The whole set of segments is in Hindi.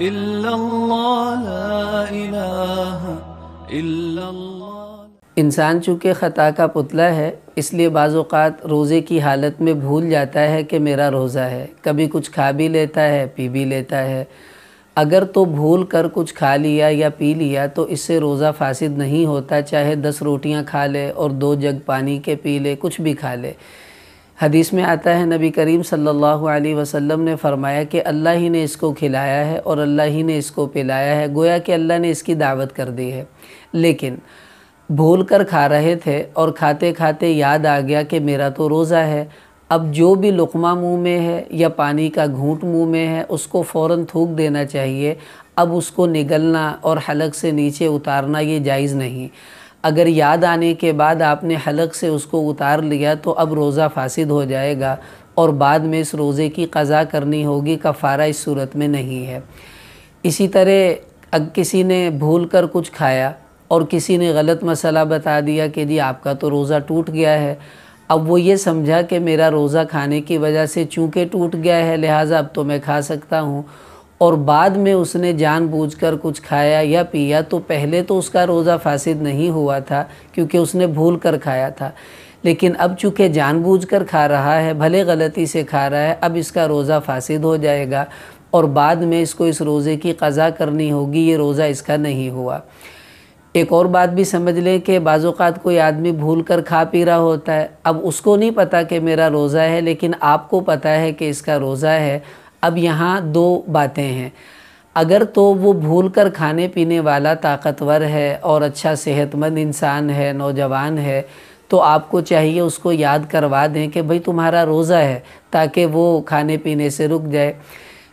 इल्लल्लाह, ला इलाहा इल्लल्लाह। इंसान चूँकि ख़ता का पुतला है, इसलिए बाज़ औक़ात रोज़े की हालत में भूल जाता है कि मेरा रोज़ा है। कभी कुछ खा भी लेता है, पी भी लेता है। अगर तो भूल कर कुछ खा लिया या पी लिया तो इससे रोज़ा फासिद नहीं होता, चाहे 10 रोटियां खा ले और 2 जग पानी के पी ले, कुछ भी खा ले। हदीस में आता है, नबी करीम सल्लल्लाहु अलैहि वसल्लम ने फ़रमाया कि अल्लाह ही ने इसको खिलाया है और अल्लाह ही ने इसको पिलाया है, गोया कि अल्लाह ने इसकी दावत कर दी है। लेकिन भूल कर खा रहे थे और खाते खाते याद आ गया कि मेरा तो रोज़ा है। अब जो भी लुक़मा मुँह में है या पानी का घूंट मुँह में है, उसको फ़ौरन थूक देना चाहिए। अब उसको निगलना और हलक से नीचे उतारना ये जायज़ नहीं। अगर याद आने के बाद आपने हलक से उसको उतार लिया तो अब रोज़ा फासिद हो जाएगा और बाद में इस रोज़े की क़ज़ा करनी होगी, कफ़ारा इस सूरत में नहीं है। इसी तरह अगर किसी ने भूल कर कुछ खाया और किसी ने गलत मसला बता दिया कि जी आपका तो रोज़ा टूट गया है, अब वो ये समझा कि मेरा रोज़ा खाने की वजह से चूँकि टूट गया है लिहाजा अब तो मैं खा सकता हूँ, और बाद में उसने जानबूझकर कुछ खाया या पिया, तो पहले तो उसका रोज़ा फासिद नहीं हुआ था क्योंकि उसने भूल कर खाया था। लेकिन अब चूँकि जानबूझकर खा रहा है, भले गलती से खा रहा है, अब इसका रोज़ा फासिद हो जाएगा और बाद में इसको इस रोज़े की क़ज़ा करनी होगी, ये रोज़ा इसका नहीं हुआ। एक और बात भी समझ लें कि बाज़ औक़ात कोई आदमी भूल कर खा पी रहा होता है, अब उसको नहीं पता कि मेरा रोज़ा है, लेकिन आपको पता है कि इसका रोज़ा है। अब यहाँ 2 बातें हैं। अगर तो वो भूल कर खाने पीने वाला ताकतवर है और अच्छा सेहतमंद इंसान है, नौजवान है, तो आपको चाहिए उसको याद करवा दें कि भाई तुम्हारा रोज़ा है, ताकि वो खाने पीने से रुक जाए।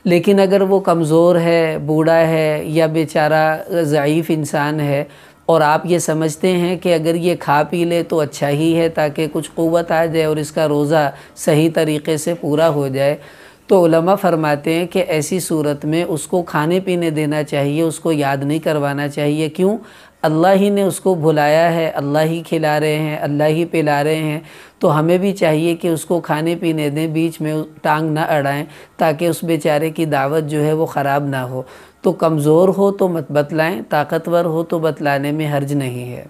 लेकिन अगर वो कमज़ोर है, बूढ़ा है या बेचारा ज़ईफ़ इंसान है और आप ये समझते हैं कि अगर ये खा पी ले तो अच्छा ही है ताकि कुछ क़ुव्वत आ जाए और इसका रोज़ा सही तरीक़े से पूरा हो जाए, तो उलमा फ़रमाते हैं कि ऐसी सूरत में उसको खाने पीने देना चाहिए, उसको याद नहीं करवाना चाहिए। क्यों? अल्लाह ही ने उसको भुलाया है, अल्लाह ही खिला रहे हैं, अल्लाह ही पिला रहे हैं, तो हमें भी चाहिए कि उसको खाने पीने दें, बीच में टांग ना अड़ाएं, ताकि उस बेचारे की दावत जो है वो ख़राब ना हो। तो कमज़ोर हो तो मत बतलाएं, ताकतवर हो तो बतलाने में हर्ज नहीं है।